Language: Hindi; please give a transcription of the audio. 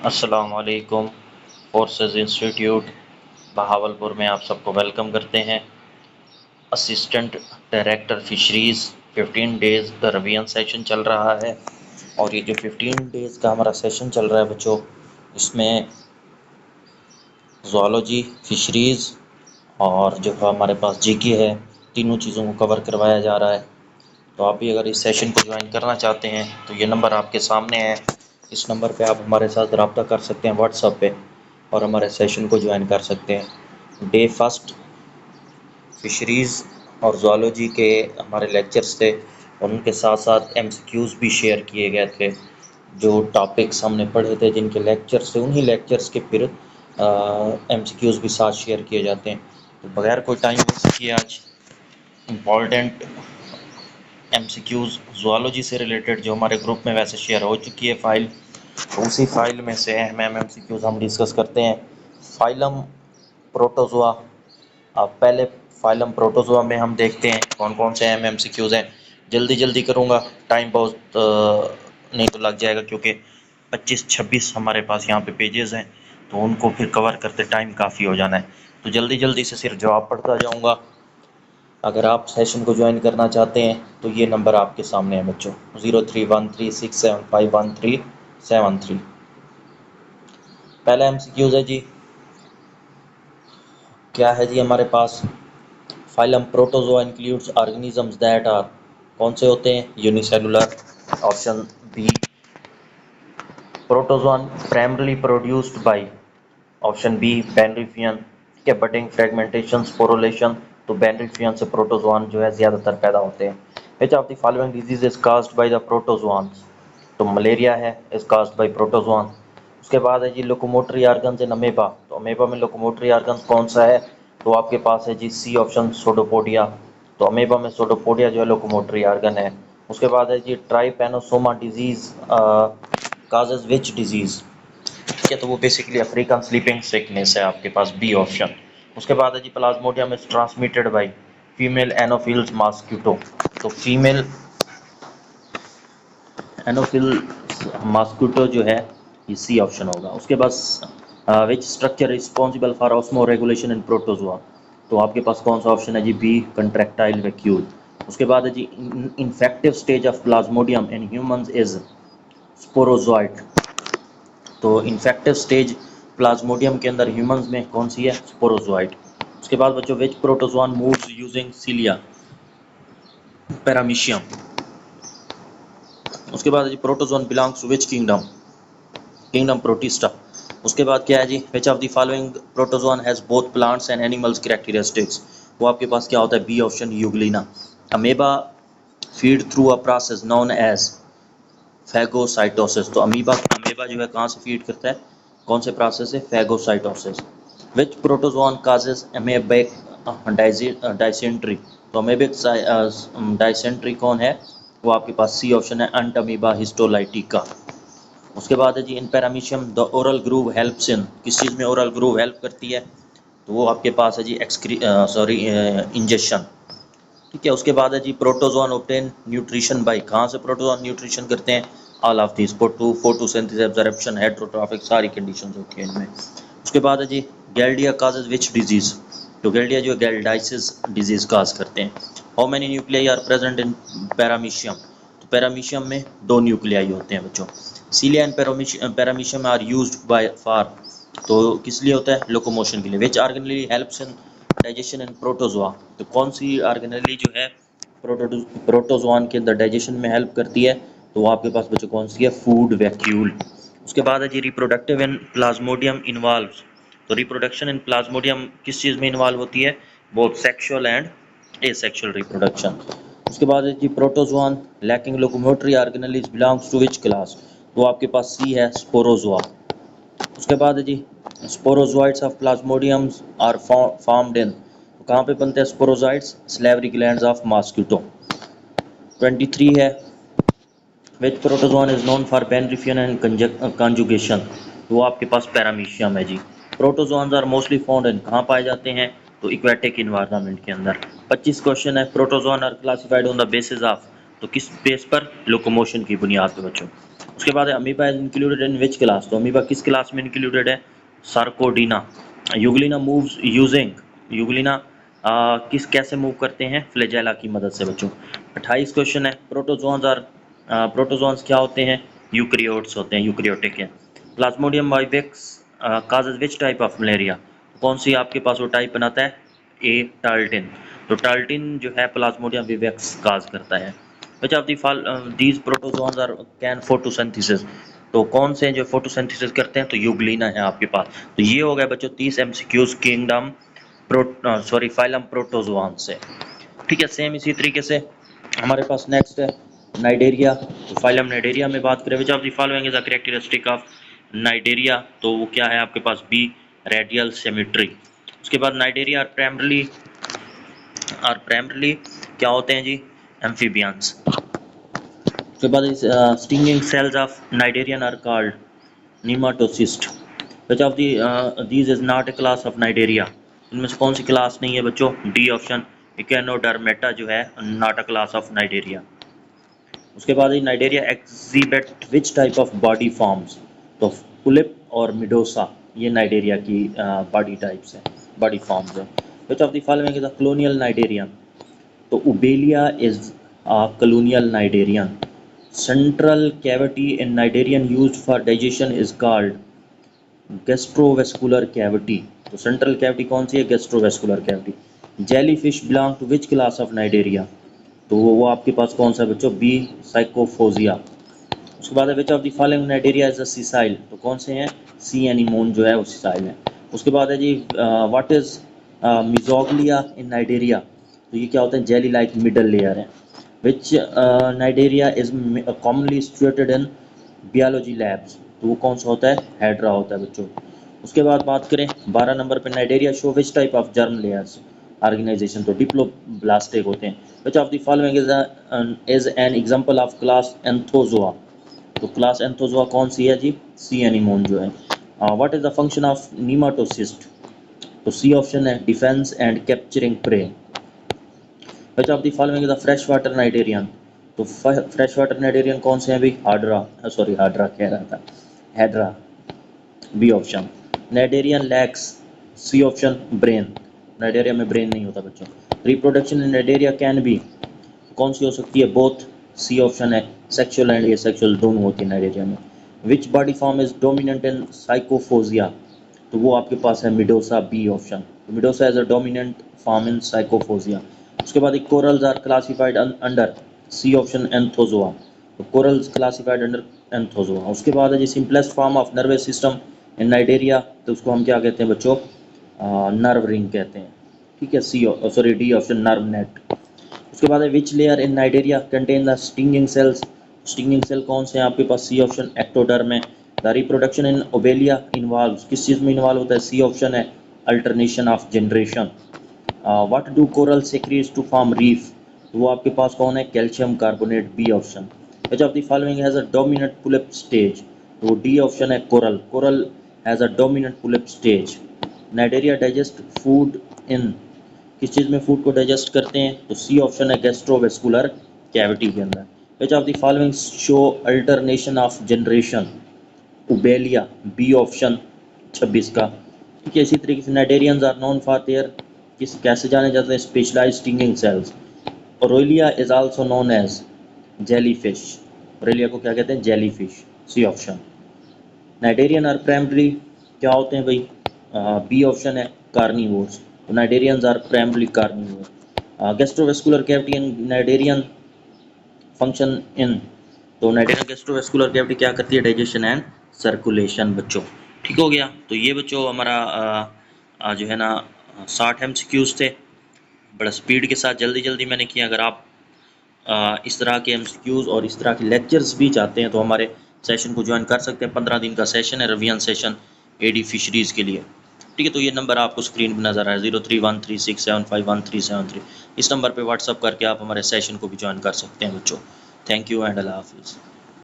अस्सलाम वालेकुम। फोर्सेस इंस्टीट्यूट बहावलपुर में आप सबको वेलकम करते हैं। असिस्टेंट डायरेक्टर फिशरीज़ 15 डेज़ का रिवीजन सेशन चल रहा है और ये जो 15 डेज़ का हमारा सेशन चल रहा है बच्चों, इसमें ज़ूलॉजी, फिशरीज़ और जो हमारे पास जीके है, तीनों चीज़ों को कवर करवाया जा रहा है। तो आप भी अगर इस सेशन को ज्वाइन करना चाहते हैं तो ये नंबर आपके सामने है। इस नंबर पे आप हमारे साथ रब्ता कर सकते हैं व्हाट्सएप पे और हमारे सेशन को ज्वाइन कर सकते हैं। डे फर्स्ट फिशरीज़ और ज़ूलॉजी के हमारे लेक्चर्स थे और उनके साथ साथ एमसीक्यूज़ भी शेयर किए गए थे। जो टॉपिक्स हमने पढ़े थे जिनके लेक्चर्स थे, उन्हीं लेक्चर्स के फिर एमसीक्यूज़ भी साथ शेयर किए जाते हैं। तो बगैर कोई टाइम वेस्ट किए आज इम्पॉर्टेंट एमसीक्यूज़ ज़ूलॉजी से रिलेटेड जो हमारे ग्रुप में वैसे शेयर हो चुकी है फाइल, तो उसी फाइल में से अहम एमसीक्यूज़ हम डिस्कस करते हैं। Phylum protozoa. अब पहले फाइलम प्रोटोज़ोआ में हम देखते हैं कौन कौन से अहम एमसीक्यूज़ हैं। जल्दी करूँगा, टाइम बहुत नहीं तो लग जाएगा क्योंकि 25-26 हमारे पास यहाँ पे पेजेस हैं, तो उनको फिर कवर करते टाइम काफ़ी हो जाना है। तो जल्दी से सिर्फ जवाब पढ़ता जाऊँगा। अगर आप सेशन को ज्वाइन करना चाहते हैं तो ये नंबर आपके सामने है बच्चों, 0313675173। पहला एमसीक्यूज़ है जी, क्या है जी हमारे पास, phylum protozoa includes organisms that are, कौन से होते हैं, unicellular. Option B protozoan primarily produced by, option B binary fission. ठीक है, बटिंग फ्रेगमेंटेशन स्पोरोलेशन, तो बेनड्रिफियन से प्रोटोज़ोआन जो है ज़्यादातर पैदा होते हैं। Which of the following disease is caused by the protozoans, तो मलेरिया है इज काज्ड बाय प्रोटोज़ोआन। उसके बाद है जी लोकोमोटरी ऑर्गन्स इन अमेबा, तो अमेबा में लोकोमोटरी ऑर्गन्स कौन सा है, तो आपके पास है जी सी ऑप्शन सोडोपोडिया। तो अमेबा में सोडोपोडिया जो है लोकोमोटरी ऑर्गन है। उसके बाद है जी trypanosoma disease causes which disease, ठीक है, तो वो बेसिकली अफ्रीकन स्लीपिंग सिकनेस है आपके पास, बी ऑप्शन। उसके बाद है जी plasmodium is transmitted by female anopheles mosquito, तो फीमेल एनोफिल्स मॉस्किटो जो है ये सी ऑप्शन होगा। उसके बाद which structure responsible for osmoregulation in protozoa, तो आपके पास कौन सा ऑप्शन है जी, बी कंट्रैक्टाइल वैक्यूल। उसके बाद है जी infective stage of plasmodium in humans is sporozoite, तो इन्फेक्टिव स्टेज प्लाज्मोडियम के अंदर ह्यूमंस में कौन सी है, स्पोरोजोइट। उसके बाद बच्चों which protozoan moves using cilia, paramecium. उसके बाद जी protozoan belongs to which kingdom, kingdom protista. उसके बाद क्या है जी, which of the following protozoan has both plants and animals characteristics, वो आपके पास क्या होता है, B option euglena. Amoeba feed through a process known as phagocytosis, तो अमीबा जो है कहाँ से फीड करता है, कौन से प्रोसेस से, फैगोसाइटोसिस। विच प्रोटोजोन काजेज अमेबिक डाइसेंट्री, तो अमेबिक डाइसेंट्री कौन है, वो आपके पास सी ऑप्शन है, अंटअमीबा हिस्टोलाइटिका। उसके बाद है जी in paramecium the oral groove helps in, किस चीज़ में ओरल ग्रूव हेल्प करती है, तो वो आपके पास है जी इंजेक्शन। ठीक है, उसके बाद है जी प्रोटोजोन ऑब्टेन न्यूट्रिशन बाय, कहाँ से प्रोटोजोन न्यूट्रिशन करते हैं, all of this, photosynthesis absorption heterotrophic, सारी कंडीशंस होती हैं इनमें। उसके बाद है जी गैल्डिया काजेज विच डिजीज, तो गैल्डिया जो गैल्डाइसिस डिजीज काज करते हैं। How many nuclei are present in paramecium, तो पैरामीशियम में 2 न्यूक्लियाई होते हैं बच्चों। Cilia and paramecium are used by for, तो किस लिए होता है, लोकोमोशन के लिए। Which organelle helps in digestion in protozoa, तो कौन सी ऑर्गेनली जो है प्रोटोजोआन के अंदर डाइजेशन में हेल्प करती है, तो वो आपके पास बच्चों कौन सी है, फूड वैक्यूल। उसके बाद है जी रिप्रोडक्टिव इन प्लाज्मोडियम इन्वॉल्व्स, तो रिप्रोडक्शन इन प्लाज्मोडियम किस चीज़ में इन्वॉल्व होती है, both sexual and asexual reproduction. उसके बाद है जी protozoan lacking locomotory organelles belongs to which class, तो आपके पास सी है, स्पोरोजोआ। उसके बाद है जी sporozoites of Plasmodiums are formed in, तो कहाँ पे बनते हैं sporozoites, salivary glands of mosquito. 23 है which protozoan is known for बेनड्रिफियन and conjugation, तो वो आपके पास पैरामीशियम है जी। Protozoans are mostly found in, कहाँ पाए जाते हैं, तो इक्वेटिक इन्वायरमेंट के अंदर। 25 क्वेश्चन है, protozoan are classified on the basis of, तो किस बेस पर, लोकोमोशन की बुनियाद पर बच्चों। उसके बाद है amoeba is included in which class, तो अमीबा किस क्लास में इंक्लूडेड है, Sarcodina. Euglena moves using, Euglena किस कैसे मूव करते हैं, फ्लैजेला की मदद से बच्चों। 28 क्वेश्चन है, प्रोटोजोन्स और प्रोटोजोन्स क्या होते हैं, यूक्रियोट्स होते हैं, यूक्रियोटिक है। Plasmodium vivax causes which type of malaria, कौन सी आपके पास वो टाइप बनाता है, ए टाल्टिन, तो टाल्टिन जो है प्लाज्मोडियम विवेक्स काज करता है। Which of these protozoans are can photosynthesis, तो कौन से जो फोटोसिंथेसिस करते हैं, तो यूग्लिना है आपके पास। तो ये हो गया बच्चों 30 एमसीक्यूज किंगडम फाइलम प्रोटोजोआन से। ठीक है, सेम इसी तरीके से हमारे पास नेक्स्ट है नाइडेरिया। तो फाइलम नाइडेरिया में बात करें, विच of the following is a characteristic of Cnidaria, तो वो क्या है आपके पास, बी रेडियल सिमेट्री। उसके बाद नाइडेरिया आर प्राइमरली क्या होते हैं जी, एम्फीबियंस। उसके बाद stinging cells of cnidarian are called nematocyst. Which of these is not a class of Cnidaria, इनमें से कौन सी क्लास नहीं है बच्चों, डी ऑप्शन इकेनोडर्मेटा जो है not a class of Cnidaria. उसके बाद Cnidaria exhibit which type of body forms, तो पुलिप और मिडोसा ये नाइडेरिया की बॉडी टाइप्स हैं, बॉडी फॉर्म्स हैं। Which of the following is a colonial cnidarian, तो Obelia is a colonial cnidarian. Central cavity in cnidarian used for digestion is called gastrovascular cavity, तो सेंट्रल कैविटी कौन सी है, gastrovascular cavity. Jellyfish belong to which class of Cnidaria, तो वो आपके पास कौन सा बच्चों, बी साइकोफोजिया। उसके बाद विच of the following Cnidaria is a sessile, तो कौन से हैं, सी एनीमोन जो है वो सीसाइल है। उसके बाद है जी व्हाट इज मिजोग्लिया इन नाइडेरिया, तो ये क्या होता है, जेली लाइक मिडल लेयर है। Which Cnidaria is commonly situated in biology labs, तो वो कौन सा होता है, हाइड्रा होता है बच्चों। उसके बाद बात करें 12 नंबर पे, Cnidaria show which type of germ layers organisation, तो डिप्लोब्लास्टिक होते हैं। Which of the following is an example of class Anthozoa, तो क्लास एंथोजोआ कौन सी है जी, सी एनीमोन जो है। What is the function of nematocyst, तो सी ऑप्शन है defence and capturing prey. Which of the following is the fresh water cnidarian, तो फ्रेश वाटर नाइडेरियन कौन से हैं भाई, हाड्रा, सॉरी हाड्रा कह रहा था, Hydra, B option. Cnidarian lacks, C option brain, Cnidaria में ब्रेन नहीं होता बच्चों। Reproduction in Cnidaria can be, कौन सी हो सकती है, बोथ, सी ऑप्शन है सेक्सुअल एंड एसेक्सुअल दोनों होती है नाइडेरिया में। Which body form is dominant in Scyphozoa, तो वो आपके पास है medusa, B option, medusa is a dominant form in Scyphozoa. उसके बाद corals are classified under, C option Anthozoa, तो कोरल्स क्लासिफाइड अंडर एंथोजोआ। उसके बाद है जी simplest form of nervous system in Cnidaria, तो उसको हम क्या कहते हैं बच्चों, नर्व रिंग कहते हैं। ठीक है, C sorry D option nerve net. उसके बाद है which layer in Cnidaria contain the stinging cells, stinging cell कौन से हैं आपके पास, सी ऑप्शन एक्टोडर्म में। The reproduction in Obelia involve, किस चीज़ में इन्वॉल्व होता है, सी ऑप्शन है alternation of generation. What do coral secretes to form reef, तो वो आपके पास कौन है, calcium carbonate, B option. Which of the following has a dominant polyp stage, तो डी ऑप्शन है coral, coral has a dominant polyp stage. Cnidaria digest food in, किस चीज़ में फूड को डाइजेस्ट करते हैं, तो सी ऑप्शन है गैस्ट्रोवेस्कुलर कैविटी के अंदर। Which of the following show alternation of generation, Obelia, B option 26 का। ठीक है, इसी तरीके से cnidarians are known for their, किस कैसे जाने जाते हैं, specialised stinging cells. Aurelia is also known as jellyfish, Aurelia को क्या कहते हैं, jellyfish, C option. Cnidarian are primary क्या होते हैं भाई, बी ऑप्शन है कार्निवोर्स, तो cnidarians are primary carnivore. Gastrovascular cavity in cnidarian function in, तो नाइडेरियन गैस्ट्रोवेस्कुलर कैविटी क्या करती है, डाइजेशन एंड सर्कुलेशन बच्चों। ठीक हो गया, तो ये बच्चों हमारा जो है ना 60 MCQs थे, बड़ा स्पीड के साथ जल्दी जल्दी मैंने किया। अगर आप इस तरह के MCQs और इस तरह के लेक्चर्स भी चाहते हैं तो हमारे सेशन को ज्वाइन कर सकते हैं। 15 दिन का सेशन है, रिवीजन सेशन एडी फिशरीज़ के लिए। ठीक है, तो ये नंबर आपको स्क्रीन पर नज़र आ रहा है 031367511373। इस नंबर पे व्हाट्सअप करके आप हमारे सेशन को भी ज्वाइन कर सकते हैं बच्चों। थैंक यू एंड अल्लाह हाफिज़।